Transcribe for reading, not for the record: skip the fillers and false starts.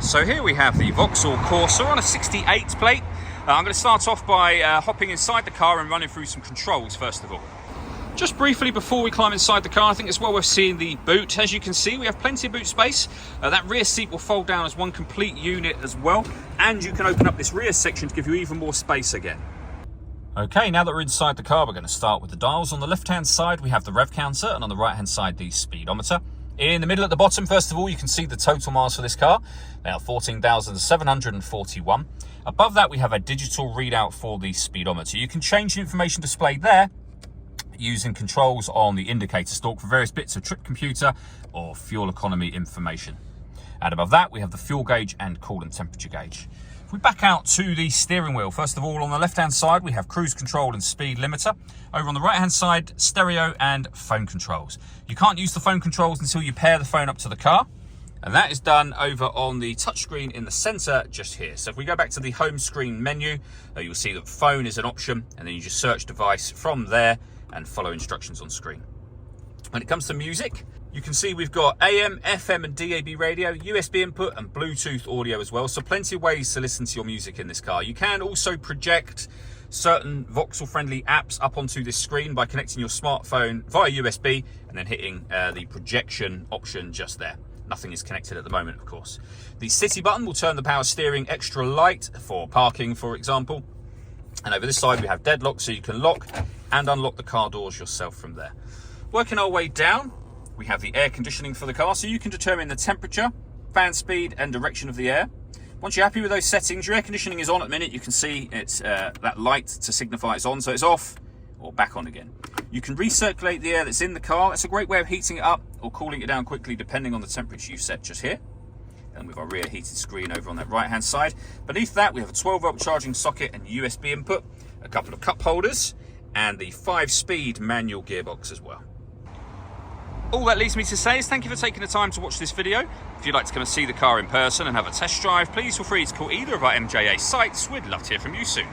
So here we have the Vauxhall Corsa on a 68 plate. I'm going to start off by hopping inside the car and running through some controls first of all. Just briefly before we climb inside the car, I think it's well worth seeing the boot. As you can see, we have plenty of boot space. That rear seat will fold down as one complete unit as well, and you can open up this rear section to give you even more space again. Okay, now that we're inside the car, we're going to start with the dials. On the left-hand side, we have the rev counter, and on the right-hand side, the speedometer. In the middle at the bottom, first of all, you can see the total miles for this car. They are 14,741. Above that, we have a digital readout for the speedometer. You can change the information displayed there using controls on the indicator stalk for various bits of trip computer or fuel economy information. And above that, we have the fuel gauge and coolant temperature gauge. If we back out to the steering wheel, first of all, on the left-hand side, we have cruise control and speed limiter. Over on the right-hand side, stereo and phone controls. You can't use the phone controls until you pair the phone up to the car. And that is done over on the touchscreen in the center just here. So if we go back to the home screen menu, you'll see that phone is an option, and then you just search device from there and follow instructions on screen. When it comes to music, you can see we've got AM, FM and DAB radio, USB input and Bluetooth audio as well. So plenty of ways to listen to your music in this car. You can also project certain Voxel friendly apps up onto this screen by connecting your smartphone via USB and then hitting the projection option just there. Nothing is connected at the moment, of course. The city button will turn the power steering extra light for parking, for example. And over this side, we have deadlock, so you can lock and unlock the car doors yourself from there. Working our way down, we have the air conditioning for the car, so you can determine the temperature, fan speed and direction of the air. Once you're happy with those settings, your air conditioning is on at the minute. You can see it's that light to signify it's on, so it's off or back on again. You can recirculate the air that's in the car. That's a great way of heating it up or cooling it down quickly depending on the temperature you've set just here. And with our rear heated screen over on that right hand side. Beneath that, we have a 12-volt charging socket and USB input, a couple of cup holders and the 5-speed manual gearbox as well. All that leaves me to say is thank you for taking the time to watch this video. If you'd like to come and see the car in person and have a test drive, please feel free to call either of our MJA sites. We'd love to hear from you soon.